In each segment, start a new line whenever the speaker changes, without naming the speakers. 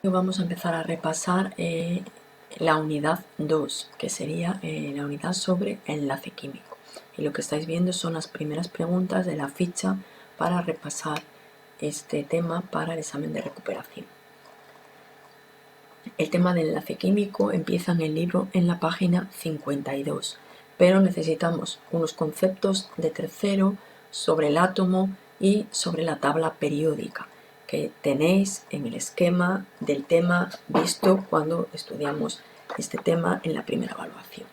Vamos a empezar a repasar la unidad 2, que sería la unidad sobre enlace químico. Y lo que estáis viendo son las primeras preguntas de la ficha para repasar este tema para el examen de recuperación. El tema del enlace químico empieza en el libro en la página 52, pero necesitamos unos conceptos de tercero sobre el átomo y sobre la tabla periódica, que tenéis en el esquema del tema visto cuando estudiamos este tema en la primera evaluación.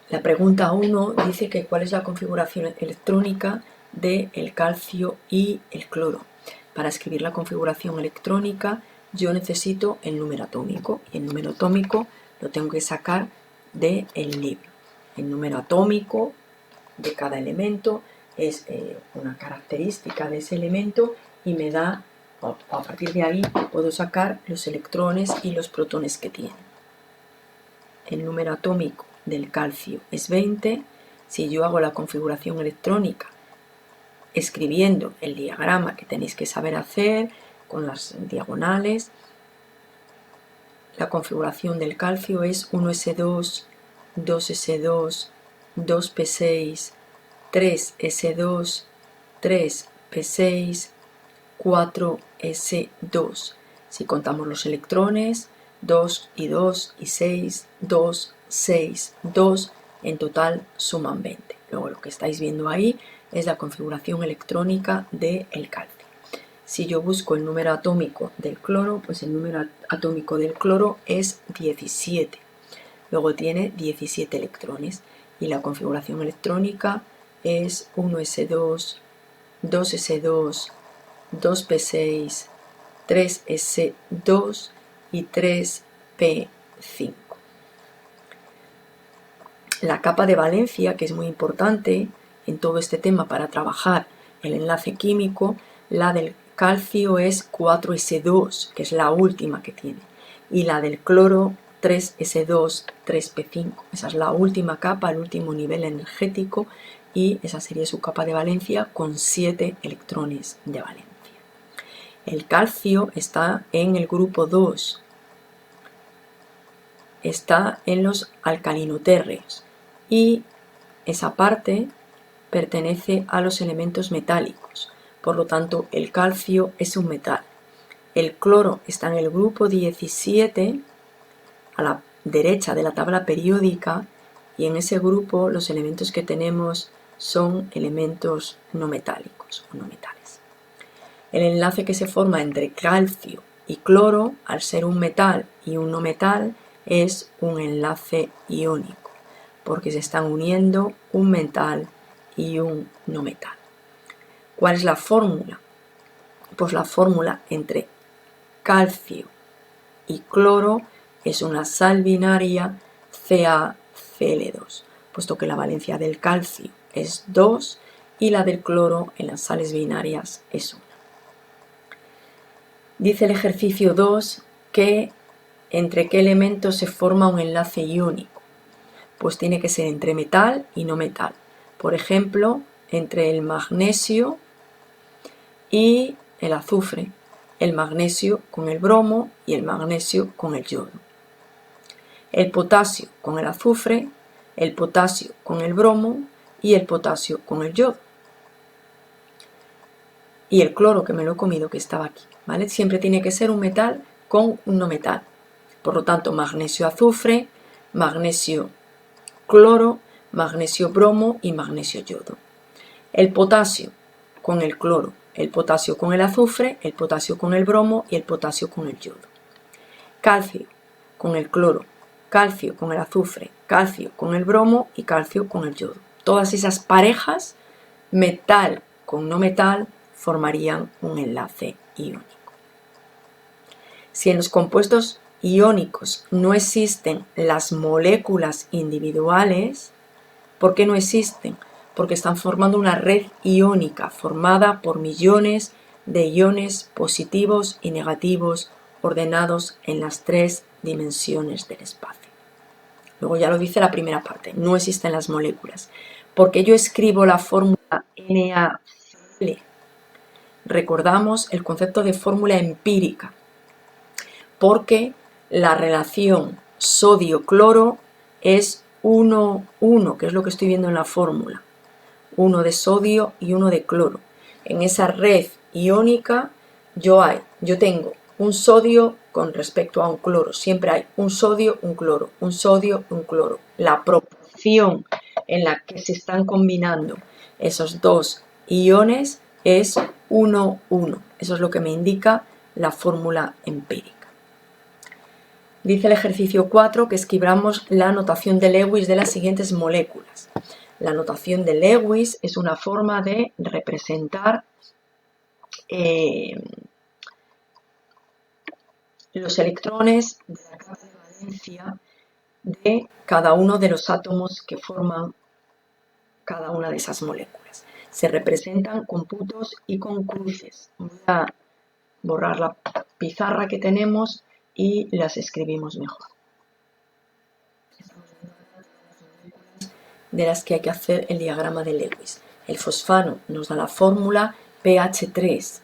La pregunta 1 dice que cuál es la configuración electrónica del calcio y el cloro. Para escribir la configuración electrónica yo necesito el número atómico, y el número atómico lo tengo que sacar del libro. El número atómico de cada elemento es una característica de ese elemento y me da, a partir de ahí puedo sacar los electrones y los protones que tiene. El número atómico del calcio es 20. Si yo hago la configuración electrónica escribiendo el diagrama que tenéis que saber hacer con las diagonales, la configuración del calcio es 1s2, 2s2, 2p6, 3s2, 3p6, 4s2. Si contamos los electrones, 2 y 2 y 6, 2, 6, 2, en total suman 20. Luego lo que estáis viendo ahí es la configuración electrónica del calcio. Si yo busco el número atómico del cloro, pues el número atómico del cloro es 17. Luego tiene 17 electrones y la configuración electrónica es 1s2, 2s2, 2p6, 3s2 y 3p5. La capa de valencia, que es muy importante en todo este tema para trabajar el enlace químico, la del calcio es 4s2, que es la última que tiene, y la del cloro 3s2, 3p5. Esa es la última capa, el último nivel energético, y esa sería su capa de valencia con 7 electrones de valencia. El calcio está en el grupo 2, está en los alcalinotérreos y esa parte pertenece a los elementos metálicos. Por lo tanto, el calcio es un metal. El cloro está en el grupo 17, a la derecha de la tabla periódica, y en ese grupo los elementos que tenemos son elementos no metálicos o no metales. El enlace que se forma entre calcio y cloro, al ser un metal y un no metal, es un enlace iónico, porque se están uniendo un metal y un no metal. ¿Cuál es la fórmula? Pues la fórmula entre calcio y cloro es una sal binaria CaCl2, puesto que la valencia del calcio es 2 y la del cloro en las sales binarias es 1. Dice el ejercicio 2 que entre qué elementos se forma un enlace iónico. Pues tiene que ser entre metal y no metal. Por ejemplo, entre el magnesio y el azufre, el magnesio con el bromo y el magnesio con el yodo. El potasio con el azufre, el potasio con el bromo y el potasio con el yodo. Y el cloro, que me lo he comido, que estaba aquí, ¿vale? Siempre tiene que ser un metal con un no metal. Por lo tanto, magnesio azufre, magnesio cloro, magnesio bromo y magnesio yodo. El potasio con el cloro, el potasio con el azufre, el potasio con el bromo y el potasio con el yodo. Calcio con el cloro, calcio con el azufre, calcio con el bromo y calcio con el yodo. Todas esas parejas, metal con no metal, formarían un enlace iónico. Si en los compuestos iónicos no existen las moléculas individuales, ¿por qué no existen? Porque están formando una red iónica formada por millones de iones positivos y negativos ordenados en las 3 dimensiones del espacio. Luego ya lo dice la primera parte, no existen las moléculas. Porque yo escribo la fórmula NaCl. Recordamos el concepto de fórmula empírica. porque la relación sodio-cloro es 1,1, que es lo que estoy viendo en la fórmula. 1 de sodio y 1 de cloro. En esa red iónica yo tengo un sodio con respecto a un cloro. Siempre hay un sodio, un cloro, un sodio, un cloro. La proporción en la que se están combinando esos dos iones es 1,1. Eso es lo que me indica la fórmula empírica. Dice el ejercicio 4 que escribamos la notación de Lewis de las siguientes moléculas. La notación de Lewis es una forma de representar los electrones de la capa de valencia de cada uno de los átomos que forman cada una de esas moléculas. Se representan con puntos y con cruces. Voy a borrar la pizarra que tenemos y las escribimos mejor. De las que hay que hacer el diagrama de Lewis. El fosfano nos da la fórmula pH3.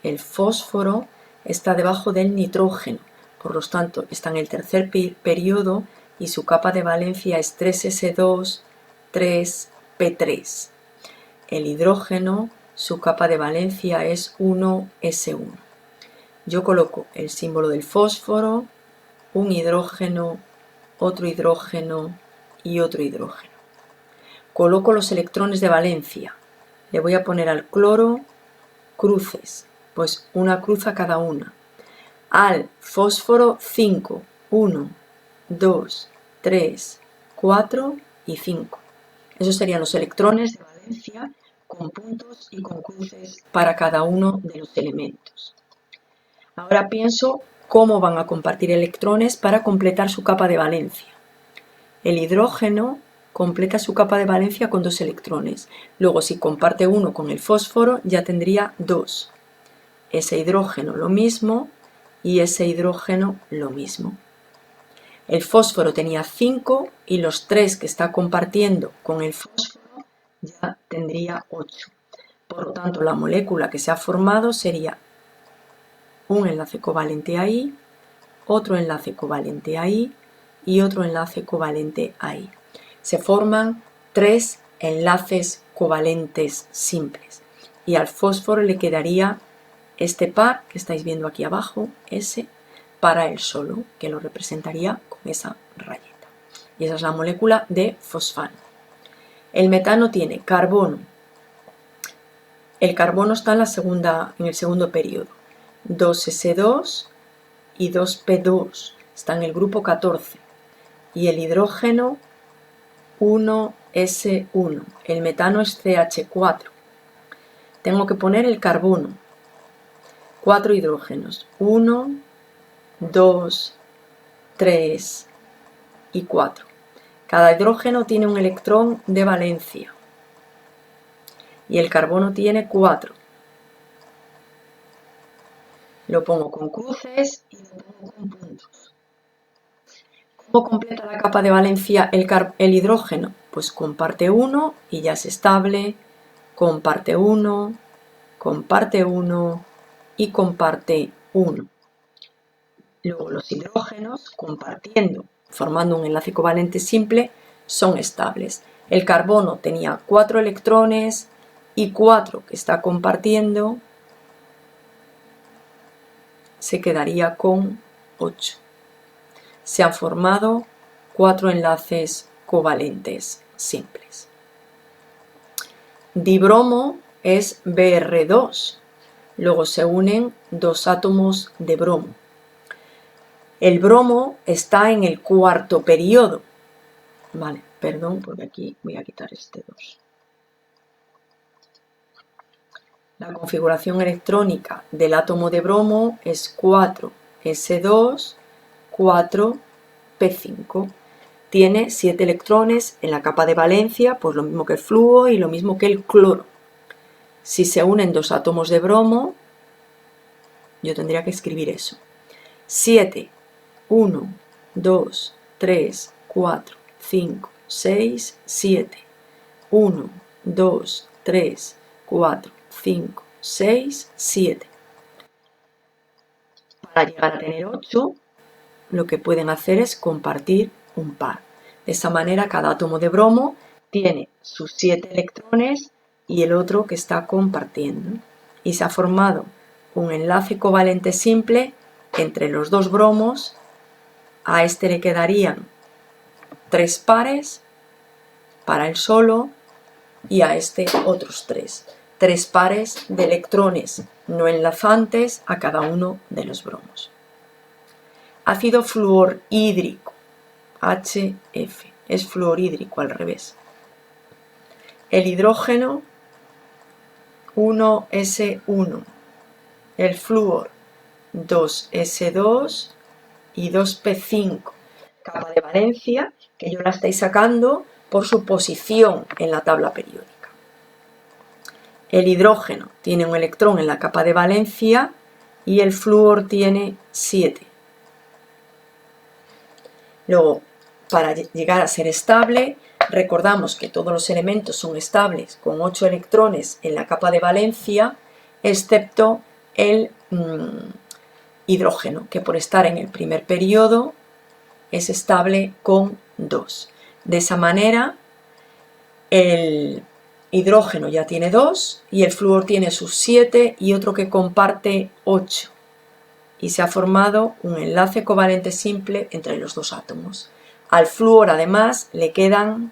El fósforo está debajo del nitrógeno, por lo tanto está en el tercer periodo y su capa de valencia es 3s2, 3p3. El hidrógeno, su capa de valencia es 1s1. Yo coloco el símbolo del fósforo, un hidrógeno, otro hidrógeno y otro hidrógeno. Coloco los electrones de valencia. Le voy a poner al cloro cruces, pues una cruz a cada una. Al fósforo 5, 1, 2, 3, 4 y 5. Esos serían los electrones de valencia con puntos y con cruces para cada uno de los elementos. Ahora pienso cómo van a compartir electrones para completar su capa de valencia. El hidrógeno completa su capa de valencia con 2 electrones. Luego, si comparte uno con el fósforo, ya tendría 2. Ese hidrógeno lo mismo y ese hidrógeno lo mismo. El fósforo tenía 5 y los 3 que está compartiendo con el fósforo ya tendría 8. Por lo tanto, la molécula que se ha formado sería un enlace covalente ahí, otro enlace covalente ahí y otro enlace covalente ahí. Se forman 3 enlaces covalentes simples y al fósforo le quedaría este par que estáis viendo aquí abajo, ese, para él solo, que lo representaría con esa rayeta. Y esa es la molécula de fosfano. El metano tiene carbono. El carbono está en el segundo periodo. 2s2 y 2p2. Está en el grupo 14. Y el hidrógeno 1s1. El metano es CH4. Tengo que poner el carbono. 4 hidrógenos. 1, 2, 3 y 4. Cada hidrógeno tiene un electrón de valencia. Y el carbono tiene 4. Lo pongo con cruces y lo pongo con puntos. ¿Cómo completa la capa de valencia el hidrógeno? Pues comparte 1 y ya es estable. Comparte 1, comparte 1 y comparte 1. Luego los hidrógenos, compartiendo, formando un enlace covalente simple, son estables. El carbono tenía 4 electrones y 4 que está compartiendo, se quedaría con 8. Se han formado 4 enlaces covalentes simples. Dibromo es Br2. Luego se unen 2 átomos de bromo. El bromo está en el cuarto periodo. Vale, perdón, porque aquí voy a quitar este 2. La configuración electrónica del átomo de bromo es 4s2, 4p5. Tiene 7 electrones en la capa de valencia, pues lo mismo que el flúor y lo mismo que el cloro. Si se unen 2 átomos de bromo, yo tendría que escribir eso. 7, 1, 2, 3, 4, 5, 6, 7. 1, 2, 3, 4, 5, 6, 7. Para llegar a tener 8, lo que pueden hacer es compartir un par. De esa manera, cada átomo de bromo tiene sus 7 electrones y el otro que está compartiendo. Y se ha formado un enlace covalente simple entre los dos bromos. A este le quedarían 3 pares para el solo y a este otros 3. 3 pares de electrones no enlazantes a cada uno de los bromos. Ácido fluorhídrico, HF, es fluorhídrico al revés. El hidrógeno 1S1, el flúor 2S2 y 2P5. Capa de valencia que yo la estáis sacando por su posición en la tabla periódica. El hidrógeno tiene un electrón en la capa de valencia y el flúor tiene 7. Luego, para llegar a ser estable, recordamos que todos los elementos son estables con 8 electrones en la capa de valencia, excepto el hidrógeno, que por estar en el primer periodo es estable con 2. De esa manera, el hidrógeno ya tiene 2 y el flúor tiene sus 7 y otro que comparte 8. Y se ha formado un enlace covalente simple entre los dos átomos. Al flúor, además, le quedan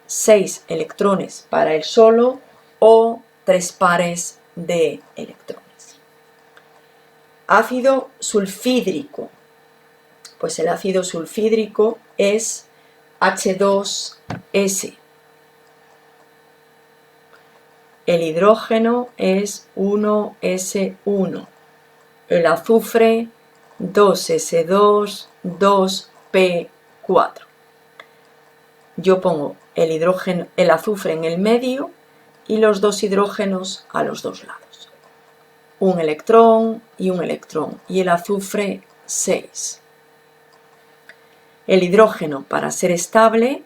6 electrones para el solo o 3 pares de electrones. Ácido sulfídrico. Pues el ácido sulfídrico es H2S. El hidrógeno es 1S1. El azufre 2S2, 2P4. Yo pongo el azufre en el medio y los dos hidrógenos a los dos lados. Un electrón y un electrón. Y el azufre 6. El hidrógeno, para ser estable,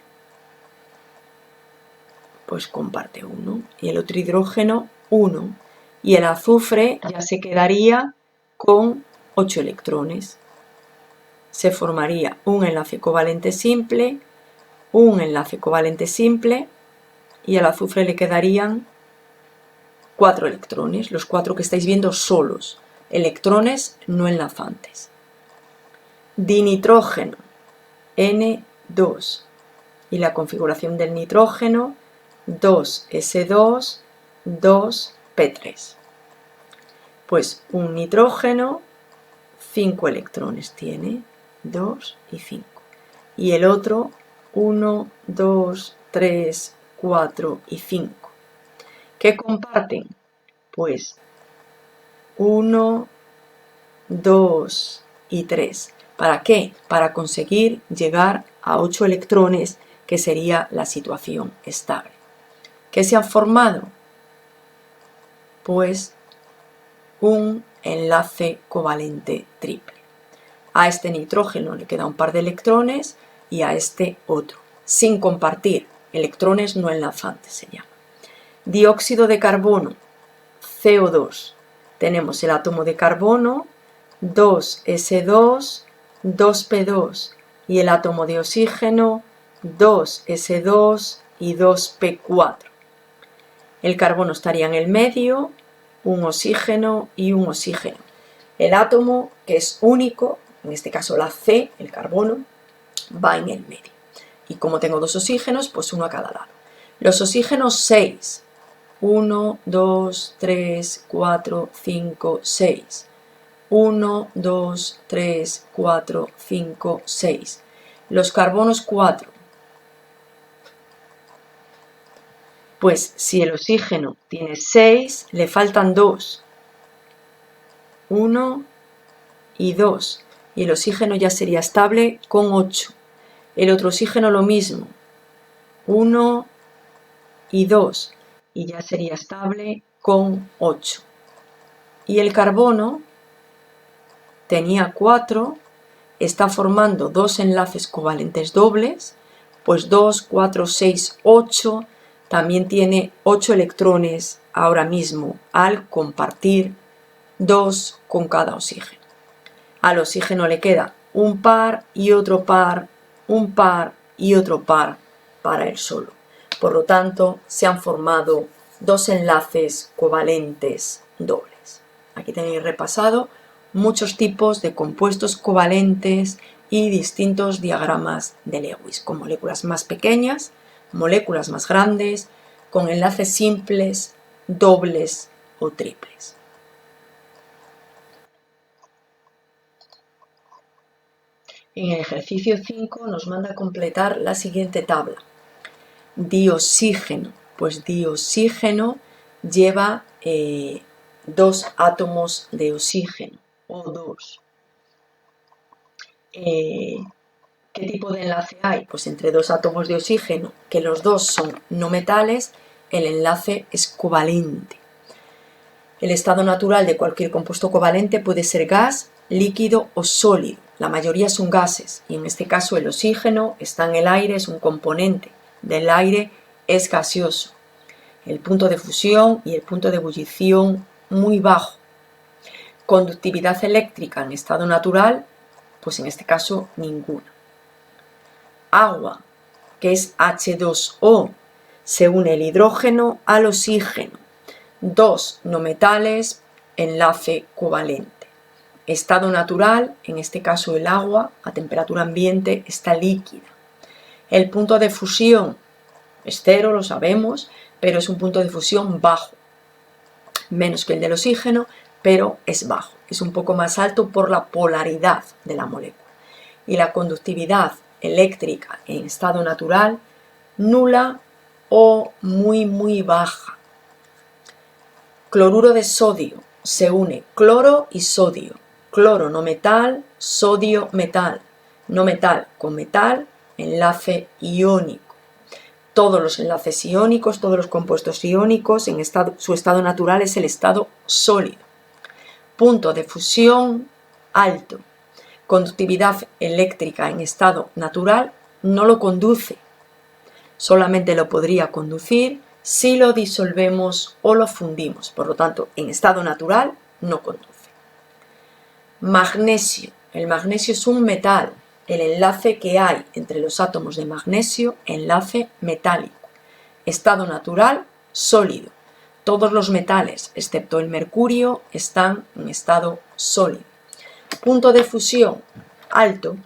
pues comparte 1. Y el otro hidrógeno 1. Y el azufre ya se quedaría con 8 electrones. Se formaría un enlace covalente simple, un enlace covalente simple, y al azufre le quedarían 4 electrones, los 4 que estáis viendo solos, electrones no enlazantes. Dinitrógeno, N2, y la configuración del nitrógeno 2S2, 2P3. Pues un nitrógeno 5 electrones tiene, 2 y 5. Y el otro 1, 2, 3, 4 y 5. ¿Qué comparten? Pues 1, 2 y 3. ¿Para qué? Para conseguir llegar a 8 electrones, que sería la situación estable. ¿Qué se han formado? Pues un enlace covalente triple. A este nitrógeno le queda un par de electrones y a este otro, sin compartir, electrones no enlazantes se llama. Dióxido de carbono, CO2. Tenemos el átomo de carbono, 2S2, 2P2, y el átomo de oxígeno, 2S2 y 2P4. El carbono estaría en el medio, un oxígeno y un oxígeno. El átomo, que es único, en este caso la C, el carbono, va en el medio. Y como tengo dos oxígenos, pues uno a cada lado. Los oxígenos 6. 1, 2, 3, 4, 5, 6. 1, 2, 3, 4, 5, 6. Los carbonos 4. Pues si el oxígeno tiene 6, le faltan 2. 1 y 2. Y el oxígeno ya sería estable con 8. El otro oxígeno lo mismo. 1 y 2. Y ya sería estable con 8. Y el carbono tenía 4, está formando dos enlaces covalentes dobles, pues 2, 4, 6, 8, también tiene 8 electrones ahora mismo al compartir 2 con cada oxígeno. Al oxígeno le queda un par y otro par, un par y otro par para él solo. Por lo tanto, se han formado dos enlaces covalentes dobles. Aquí tenéis repasado muchos tipos de compuestos covalentes y distintos diagramas de Lewis, con moléculas más pequeñas, moléculas más grandes, con enlaces simples, dobles o triples. En el ejercicio 5 nos manda a completar la siguiente tabla. Dioxígeno, pues dioxígeno lleva dos átomos de oxígeno, O2. ¿Qué tipo de enlace hay? Pues entre dos átomos de oxígeno, que los dos son no metales, el enlace es covalente. El estado natural de cualquier compuesto covalente puede ser gas, líquido o sólido. La mayoría son gases y en este caso el oxígeno está en el aire, es un componente del aire, es gaseoso. El punto de fusión y el punto de ebullición muy bajo. Conductividad eléctrica en estado natural, pues en este caso ninguna. Agua, que es H2O, se une el hidrógeno al oxígeno. Dos no metales, enlace covalente. Estado natural, en este caso el agua, a temperatura ambiente, está líquida. El punto de fusión es cero, lo sabemos, pero es un punto de fusión bajo. Menos que el del oxígeno, pero es bajo. Es un poco más alto por la polaridad de la molécula. Y la conductividad eléctrica en estado natural, nula o muy baja. Cloruro de sodio, se une cloro y sodio. Cloro no metal, sodio metal. No metal con metal, enlace iónico. Todos los enlaces iónicos, todos los compuestos iónicos, su estado natural es el estado sólido. Punto de fusión alto. Conductividad eléctrica en estado natural no lo conduce. Solamente lo podría conducir si lo disolvemos o lo fundimos. Por lo tanto, en estado natural no conduce. Magnesio. El magnesio es un metal. El enlace que hay entre los átomos de magnesio, enlace metálico. Estado natural, sólido. Todos los metales, excepto el mercurio, están en estado sólido. Punto de fusión alto.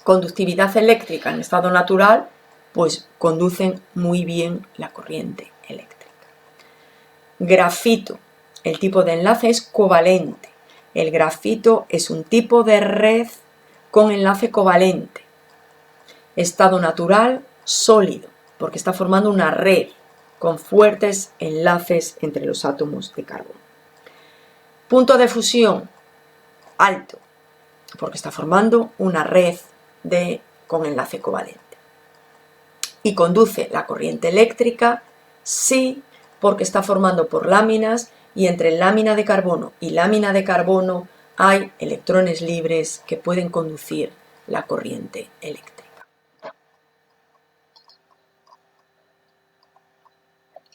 Conductividad eléctrica en estado natural, pues conducen muy bien la corriente eléctrica. Grafito. El tipo de enlace es covalente. El grafito es un tipo de red con enlace covalente. Estado natural, sólido, porque está formando una red con fuertes enlaces entre los átomos de carbono. Punto de fusión alto, porque está formando una red con enlace covalente. Y conduce la corriente eléctrica, sí, porque está formando por láminas y entre lámina de carbono y lámina de carbono hay electrones libres que pueden conducir la corriente eléctrica.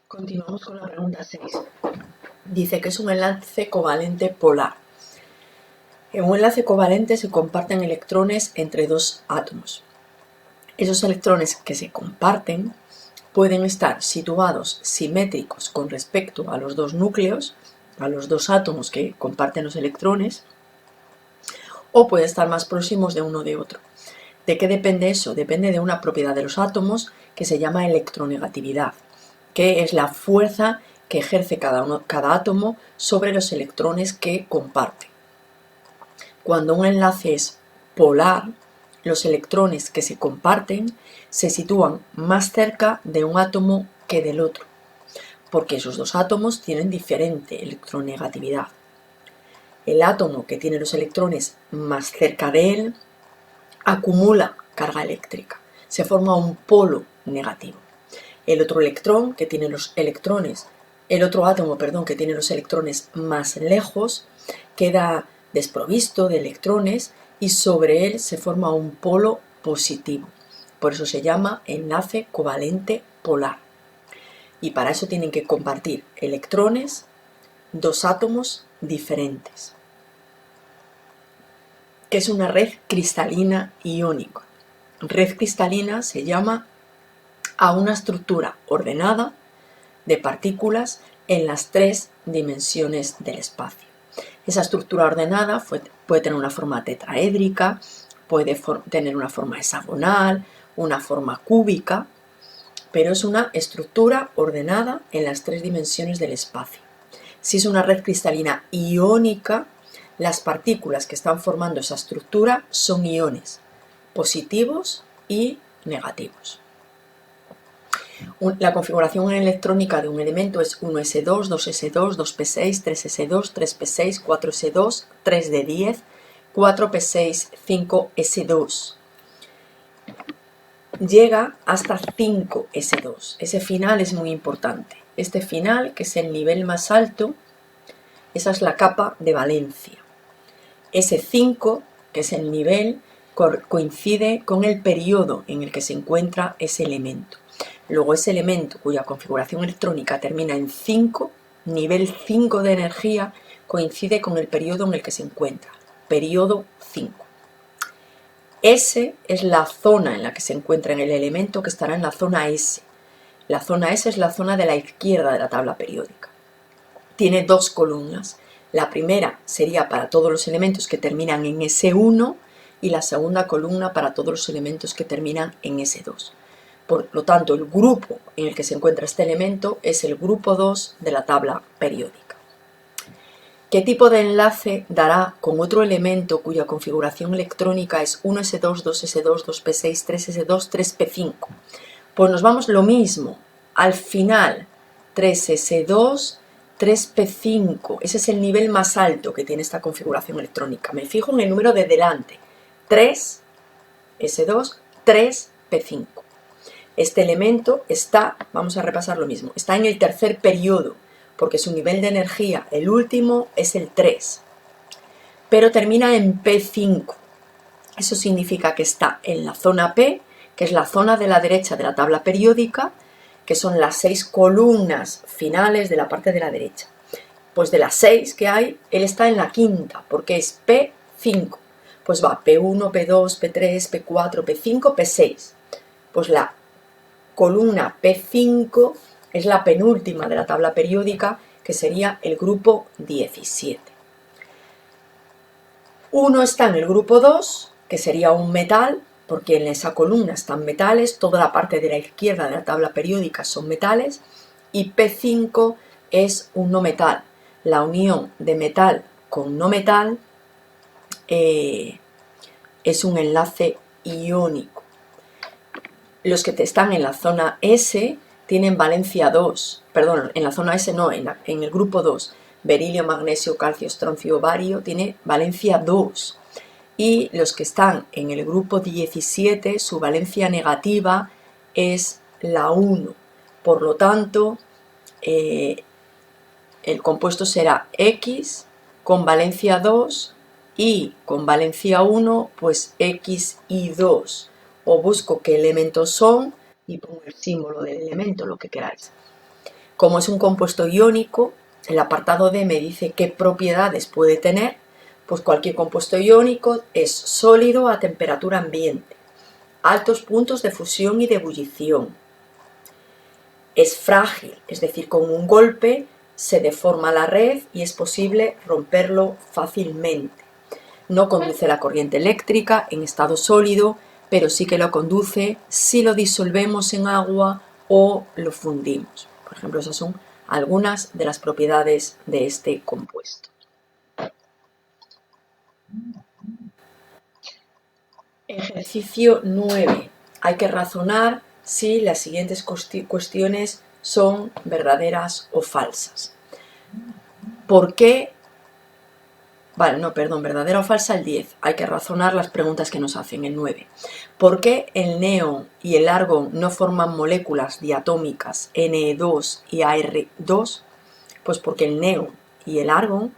Continuamos con la pregunta 6. Dice que es un enlace covalente polar. En un enlace covalente se comparten electrones entre dos átomos. Esos electrones que se comparten pueden estar situados simétricos con respecto a los dos núcleos, a los dos átomos que comparten los electrones, o pueden estar más próximos de uno de otro. ¿De qué depende eso? Depende de una propiedad de los átomos que se llama electronegatividad, que es la fuerza que ejerce cada átomo sobre los electrones que comparten. Cuando un enlace es polar, los electrones que se comparten se sitúan más cerca de un átomo que del otro, porque esos dos átomos tienen diferente electronegatividad. El átomo que tiene los electrones más cerca de él acumula carga eléctrica, se forma un polo negativo. El otro átomo que tiene los electrones más lejos queda desprovisto de electrones y sobre él se forma un polo positivo. Por eso se llama enlace covalente polar. Y para eso tienen que compartir electrones dos átomos diferentes. ¿Qué es una red cristalina iónica? Red cristalina se llama a una estructura ordenada de partículas en las tres dimensiones del espacio. Esa estructura ordenada puede tener una forma tetraédrica, puede tener una forma hexagonal, una forma cúbica, pero es una estructura ordenada en las tres dimensiones del espacio. Si es una red cristalina iónica, las partículas que están formando esa estructura son iones, positivos y negativos. La configuración electrónica de un elemento es 1s2, 2s2, 2p6, 3s2, 3p6, 4s2, 3d10, 4p6, 5s2. Llega hasta 5s2. Ese final es muy importante. Este final, que es el nivel más alto, esa es la capa de valencia. Ese 5, que es el nivel, coincide con el periodo en el que se encuentra ese elemento. Luego ese elemento cuya configuración electrónica termina en 5, nivel 5 de energía, coincide con el periodo en el que se encuentra, periodo 5. S es la zona en la que se encuentra en el elemento, que estará en la zona S. La zona S es la zona de la izquierda de la tabla periódica. Tiene dos columnas. La primera sería para todos los elementos que terminan en S1 y la segunda columna para todos los elementos que terminan en S2. Por lo tanto, el grupo en el que se encuentra este elemento es el grupo 2 de la tabla periódica. ¿Qué tipo de enlace dará con otro elemento cuya configuración electrónica es 1s2, 2s2, 2p6, 3s2, 3p5? Pues nos vamos lo mismo. Al final, 3s2, 3p5. Ese es el nivel más alto que tiene esta configuración electrónica. Me fijo en el número de delante. 3s2, 3p5. Este elemento está, vamos a repasar lo mismo, está en el tercer periodo, porque su nivel de energía, el último, es el 3. Pero termina en P5. Eso significa que está en la zona P, que es la zona de la derecha de la tabla periódica, que son las 6 columnas finales de la parte de la derecha. Pues de las 6 que hay, él está en la quinta, porque es P5. Pues va P1, P2, P3, P4, P5, P6. Pues la columna P5 es la penúltima de la tabla periódica, que sería el grupo 17. 1 está en el grupo 2, que sería un metal, porque en esa columna están metales, toda la parte de la izquierda de la tabla periódica son metales, y P5 es un no metal. La unión de metal con no metal es un enlace iónico. Los que están en la zona S tienen valencia 2, perdón, en la zona S no, en el grupo 2, berilio, magnesio, calcio, estroncio, bario, tiene valencia 2. Y los que están en el grupo 17, su valencia negativa es la 1. Por lo tanto, el compuesto será X con valencia 2 y con valencia 1, pues X y 2. O busco qué elementos son y pongo el símbolo del elemento, lo que queráis. Como es un compuesto iónico, el apartado D me dice qué propiedades puede tener. Pues cualquier compuesto iónico es sólido a temperatura ambiente, altos puntos de fusión y de ebullición. Es frágil, es decir, con un golpe se deforma la red y es posible romperlo fácilmente. No conduce la corriente eléctrica en estado sólido, pero sí que lo conduce si lo disolvemos en agua o lo fundimos. Por ejemplo, esas son algunas de las propiedades de este compuesto. Ejercicio 9. Hay que razonar si las siguientes cuestiones son verdaderas o falsas. ¿Por qué? Vale, no, perdón, verdadera o falsa el 10. Hay que razonar las preguntas que nos hacen el 9. ¿Por qué el neón y el argón no forman moléculas diatómicas Ne2 y Ar2? Pues porque el neón y el argón,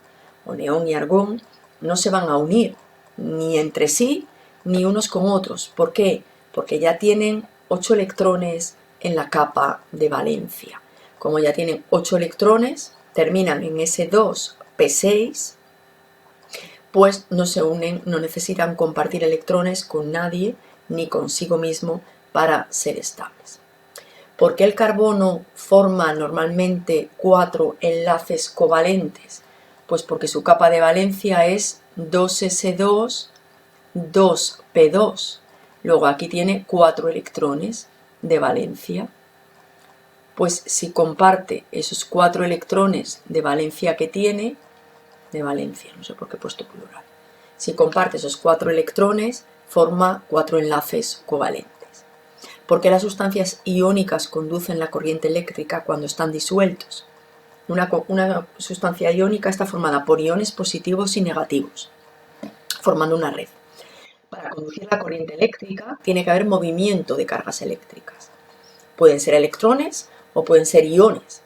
o neón y argón, no se van a unir ni entre sí ni unos con otros. ¿Por qué? Porque ya tienen 8 electrones en la capa de valencia. Como ya tienen 8 electrones, terminan en S2P6, pues no se unen, no necesitan compartir electrones con nadie ni consigo mismo para ser estables. ¿Por qué el carbono forma normalmente 4 enlaces covalentes? Pues porque su capa de valencia es 2s2, 2p2. Luego aquí tiene 4 electrones de valencia. Pues si comparte esos 4 electrones de valencia que tiene, de valencia, no sé por qué he puesto plural. Si comparte esos 4 electrones, forma 4 enlaces covalentes. ¿Por qué las sustancias iónicas conducen la corriente eléctrica cuando están disueltos? Una sustancia iónica está formada por iones positivos y negativos, formando una red. Para conducir la corriente eléctrica tiene que haber movimiento de cargas eléctricas. Pueden ser electrones o pueden ser iones.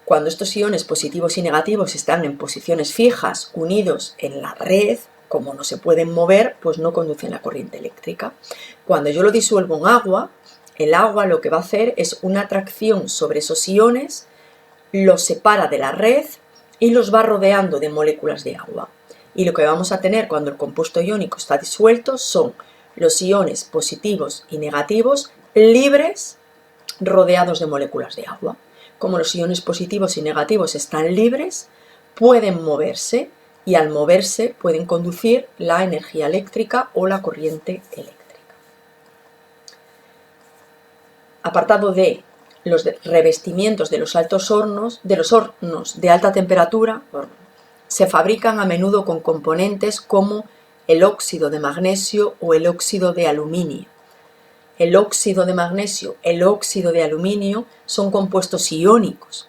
Cuando estos iones positivos y negativos están en posiciones fijas, unidos en la red, como no se pueden mover, pues no conducen la corriente eléctrica. Cuando yo lo disuelvo en agua, el agua lo que va a hacer es una atracción sobre esos iones, los separa de la red y los va rodeando de moléculas de agua. Y lo que vamos a tener cuando el compuesto iónico está disuelto son los iones positivos y negativos libres, rodeados de moléculas de agua. Como los iones positivos y negativos están libres, pueden moverse y al moverse pueden conducir la energía eléctrica o la corriente eléctrica. Apartado de los revestimientos de los hornos de alta temperatura, se fabrican a menudo con componentes como el óxido de magnesio o el óxido de aluminio. El óxido de magnesio, el óxido de aluminio son compuestos iónicos.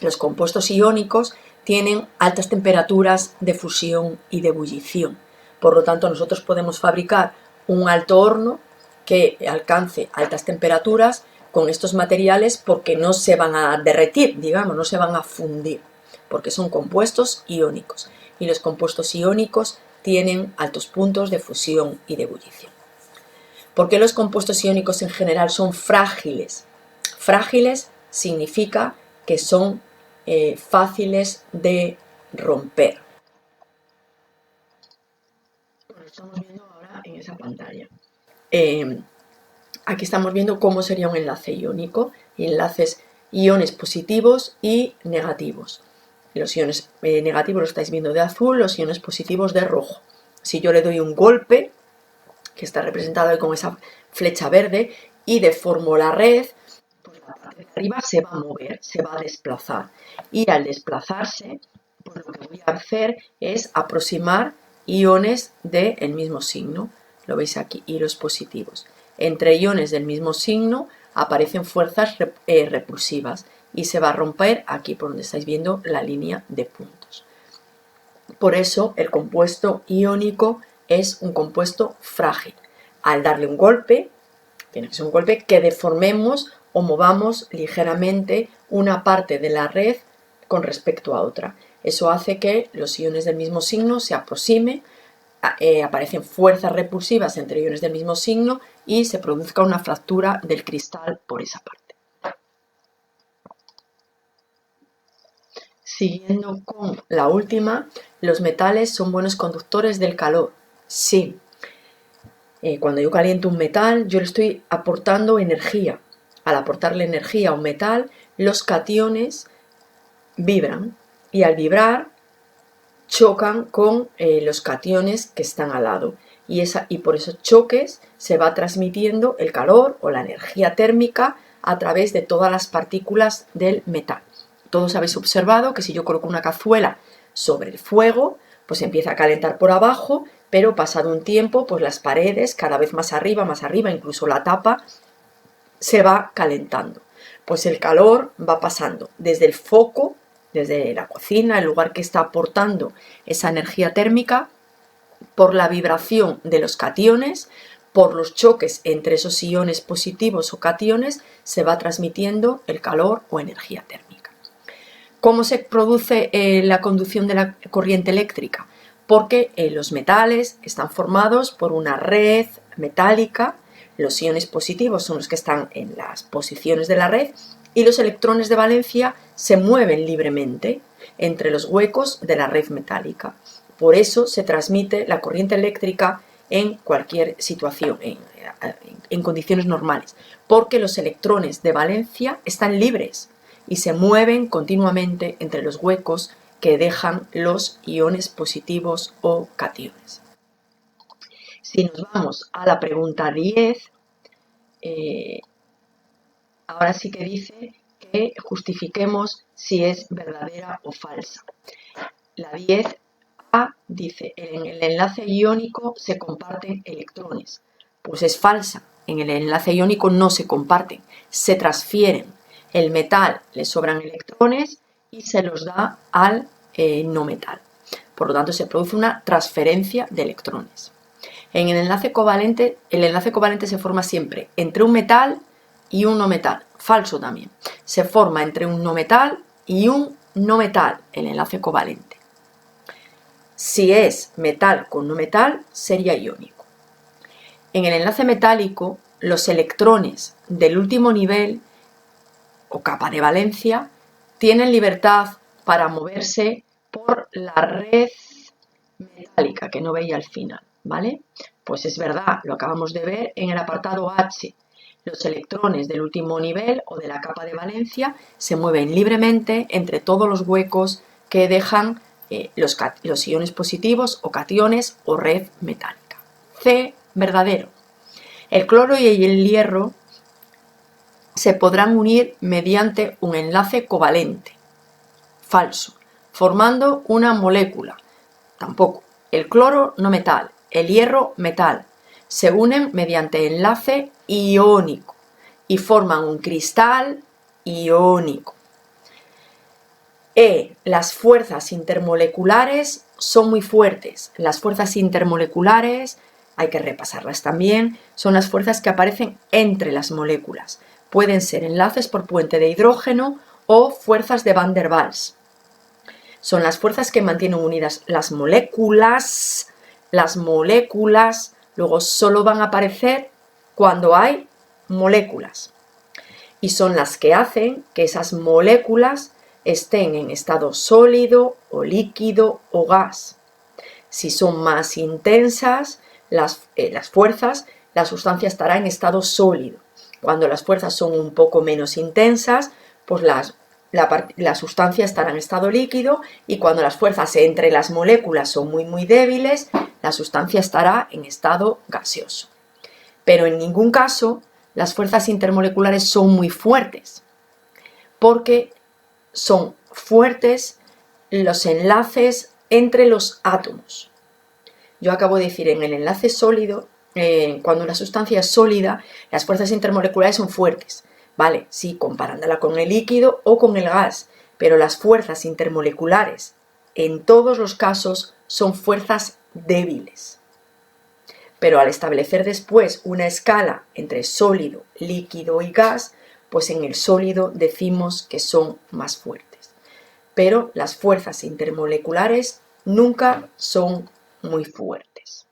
Los compuestos iónicos tienen altas temperaturas de fusión y de ebullición. Por lo tanto, nosotros podemos fabricar un alto horno que alcance altas temperaturas con estos materiales porque no se van a derretir, digamos, no se van a fundir, porque son compuestos iónicos. Y los compuestos iónicos tienen altos puntos de fusión y de ebullición. ¿Por qué los compuestos iónicos en general son frágiles? Frágiles significa que son fáciles de romper. Lo estamos viendo ahora en esa pantalla. Aquí estamos viendo cómo sería un enlace iónico. Enlaces iones positivos y negativos. Los iones negativos los estáis viendo de azul, los iones positivos de rojo. Si yo le doy un golpe, que está representado ahí con esa flecha verde, y deformo la red, pues la parte de arriba se va a mover, se va a desplazar. Y al desplazarse, pues lo que voy a hacer es aproximar iones del mismo signo. Lo veis aquí, hilos positivos. Entre iones del mismo signo aparecen fuerzas repulsivas y se va a romper aquí por donde estáis viendo la línea de puntos. Por eso el compuesto iónico es un compuesto frágil. Al darle un golpe, tiene que ser un golpe que deformemos o movamos ligeramente una parte de la red con respecto a otra. Eso hace que los iones del mismo signo se aproximen, aparecen fuerzas repulsivas entre iones del mismo signo y se produzca una fractura del cristal por esa parte. Siguiendo con la última, los metales son buenos conductores del calor. Sí. Cuando yo caliento un metal, yo le estoy aportando energía. Al aportarle energía a un metal, los cationes vibran y al vibrar chocan con los cationes que están al lado. Y por esos choques se va transmitiendo el calor o la energía térmica a través de todas las partículas del metal. Todos habéis observado que si yo coloco una cazuela sobre el fuego, pues empieza a calentar por abajo, pero pasado un tiempo, pues las paredes, cada vez más arriba, incluso la tapa, se va calentando. Pues el calor va pasando desde el foco, desde la cocina, el lugar que está aportando esa energía térmica, por la vibración de los cationes, por los choques entre esos iones positivos o cationes, se va transmitiendo el calor o energía térmica. ¿Cómo se produce la conducción de la corriente eléctrica? Porque los metales están formados por una red metálica, los iones positivos son los que están en las posiciones de la red y los electrones de valencia se mueven libremente entre los huecos de la red metálica. Por eso se transmite la corriente eléctrica en cualquier situación, en condiciones normales, porque los electrones de valencia están libres y se mueven continuamente entre los huecos que dejan los iones positivos o cationes. Si nos vamos a la pregunta 10, ahora sí que dice que justifiquemos si es verdadera o falsa. La 10A dice, en el enlace iónico se comparten electrones. Pues es falsa, en el enlace iónico no se comparten, se transfieren. El metal le sobran electrones y se los da al no metal. Por lo tanto, se produce una transferencia de electrones. En el enlace covalente se forma siempre entre un metal y un no metal. Falso también. Se forma entre un no metal y un no metal, el enlace covalente. Si es metal con no metal, sería iónico. En el enlace metálico, los electrones del último nivel o capa de valencia tienen libertad para moverse por la red metálica, que no veía al final, ¿vale? Pues es verdad, lo acabamos de ver en el apartado H. Los electrones del último nivel o de la capa de valencia se mueven libremente entre todos los huecos que dejan los iones positivos o cationes o red metálica. C, verdadero. El cloro y el hierro se podrán unir mediante un enlace covalente. Falso. Formando una molécula. Tampoco. El cloro no metal, el hierro metal. Se unen mediante enlace iónico y forman un cristal iónico. Las fuerzas intermoleculares son muy fuertes. Las fuerzas intermoleculares, hay que repasarlas también, son las fuerzas que aparecen entre las moléculas. Pueden ser enlaces por puente de hidrógeno o fuerzas de Van der Waals. Son las fuerzas que mantienen unidas las moléculas. Las moléculas luego solo van a aparecer cuando hay moléculas. Y son las que hacen que esas moléculas estén en estado sólido o líquido o gas. Si son más intensas las fuerzas, la sustancia estará en estado sólido. Cuando las fuerzas son un poco menos intensas, pues la sustancia estará en estado líquido, y cuando las fuerzas entre las moléculas son muy débiles, la sustancia estará en estado gaseoso. Pero en ningún caso las fuerzas intermoleculares son muy fuertes, porque son fuertes los enlaces entre los átomos. Yo acabo de decir, en el enlace sólido, cuando la sustancia es sólida, las fuerzas intermoleculares son fuertes, ¿vale? Sí, comparándola con el líquido o con el gas, pero las fuerzas intermoleculares en todos los casos son fuerzas débiles. Pero al establecer después una escala entre sólido, líquido y gas, pues en el sólido decimos que son más fuertes. Pero las fuerzas intermoleculares nunca son muy fuertes.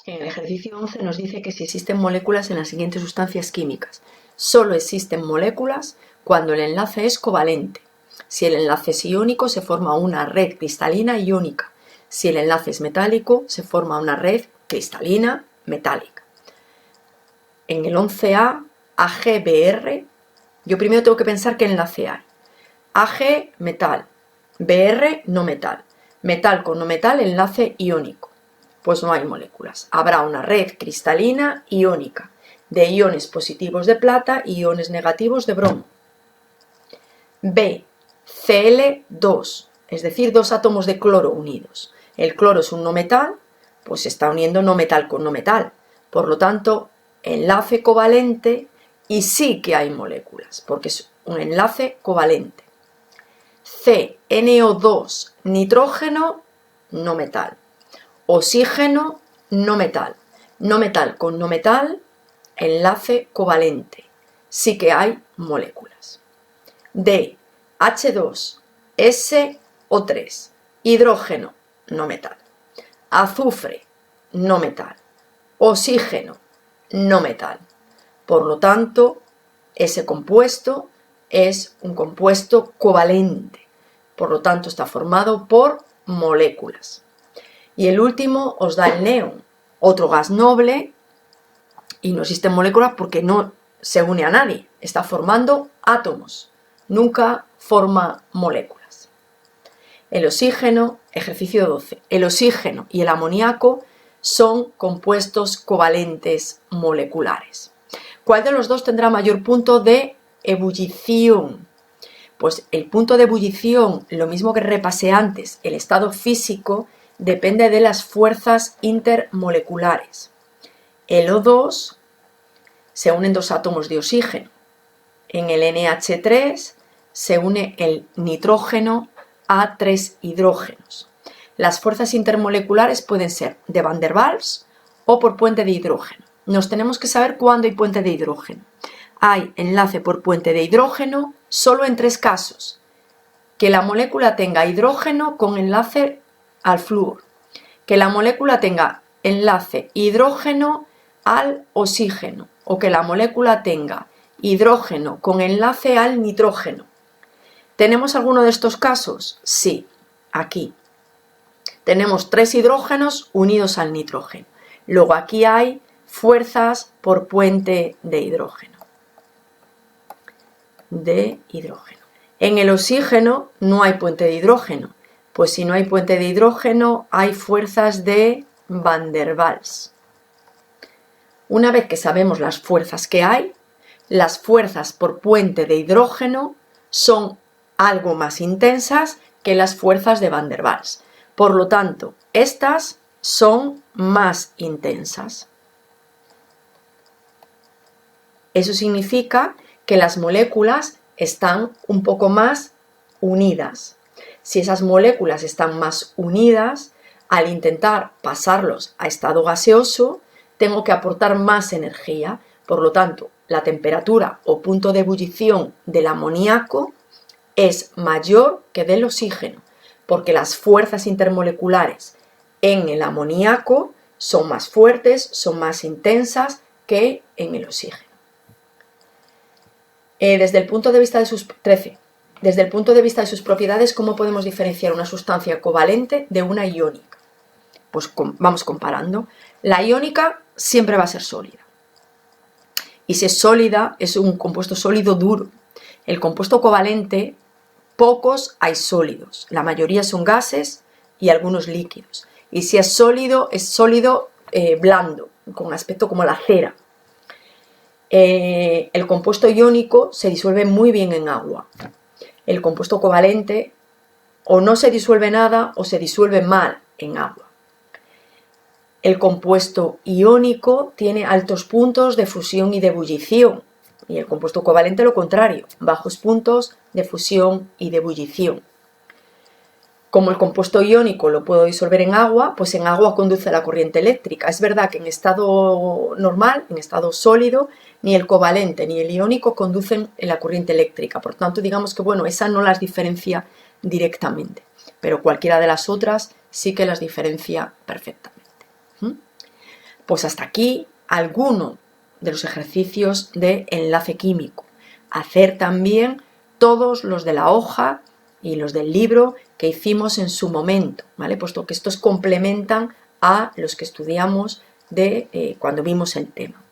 En el ejercicio 11 nos dice que si existen moléculas en las siguientes sustancias químicas. Solo existen moléculas cuando el enlace es covalente. Si el enlace es iónico, se forma una red cristalina iónica. Si el enlace es metálico, se forma una red cristalina metálica. En el 11A, AgBr, yo primero tengo que pensar qué enlace hay. Ag, metal. Br, no metal. Metal con no metal, enlace iónico. Pues no hay moléculas. Habrá una red cristalina iónica de iones positivos de plata y iones negativos de bromo. B, Cl2, es decir, dos átomos de cloro unidos. El cloro es un no metal, pues se está uniendo no metal con no metal. Por lo tanto, enlace covalente, y sí que hay moléculas, porque es un enlace covalente. CNO2, nitrógeno, no metal. Oxígeno, no metal. No metal con no metal, enlace covalente. Sí que hay moléculas. D, H2, SO3, hidrógeno, no metal. Azufre, no metal. Oxígeno, no metal. Por lo tanto, ese compuesto es un compuesto covalente. por lo tanto está formado por moléculas. Y el último os da el neón, otro gas noble, y no existen moléculas porque no se une a nadie, está formando átomos, nunca forma moléculas. El oxígeno, ejercicio 12, el oxígeno y el amoníaco son compuestos covalentes moleculares. ¿Cuál de los dos tendrá mayor punto de ebullición? Pues el punto de ebullición, lo mismo que repasé antes, el estado físico, depende de las fuerzas intermoleculares. El O2 se unen dos átomos de oxígeno. En el NH3 se une el nitrógeno a 3 hidrógenos. Las fuerzas intermoleculares pueden ser de Van der Waals o por puente de hidrógeno. Nos tenemos que saber cuándo hay puente de hidrógeno. Hay enlace por puente de hidrógeno solo en 3 casos. Que la molécula tenga hidrógeno con enlace al flúor. Que la molécula tenga enlace hidrógeno al oxígeno. O que la molécula tenga hidrógeno con enlace al nitrógeno. ¿Tenemos alguno de estos casos? Sí, aquí. Tenemos 3 hidrógenos unidos al nitrógeno. Luego aquí hay fuerzas por puente de hidrógeno. En el oxígeno no hay puente de hidrógeno. Pues si no hay puente de hidrógeno, hay fuerzas de Van der Waals. Una vez que sabemos las fuerzas que hay, las fuerzas por puente de hidrógeno son algo más intensas que las fuerzas de Van der Waals. Por lo tanto, estas son más intensas. Eso significa que las moléculas están un poco más unidas. Si esas moléculas están más unidas, al intentar pasarlos a estado gaseoso, tengo que aportar más energía. Por lo tanto, la temperatura o punto de ebullición del amoníaco es mayor que del oxígeno, porque las fuerzas intermoleculares en el amoníaco son más fuertes, son más intensas que en el oxígeno. Desde el punto de vista de sus propiedades, ¿cómo podemos diferenciar una sustancia covalente de una iónica? Pues vamos comparando. La iónica siempre va a ser sólida. Y si es sólida, es un compuesto sólido duro. El compuesto covalente, pocos hay sólidos. La mayoría son gases y algunos líquidos. Y si es sólido blando, con aspecto como la cera. El compuesto iónico se disuelve muy bien en agua. El compuesto covalente o no se disuelve nada o se disuelve mal en agua. El compuesto iónico tiene altos puntos de fusión y de ebullición, y el compuesto covalente lo contrario, bajos puntos de fusión y de ebullición. Como el compuesto iónico lo puedo disolver en agua, pues en agua conduce la corriente eléctrica. Es verdad que en estado normal, en estado sólido, ni el covalente ni el iónico conducen la corriente eléctrica. Por tanto, digamos que bueno, esa no las diferencia directamente, pero cualquiera de las otras sí que las diferencia perfectamente. Pues hasta aquí alguno de los ejercicios de enlace químico. Hacer también todos los de la hoja y los del libro que hicimos en su momento, ¿vale? Puesto que estos complementan a los que estudiamos cuando vimos el tema.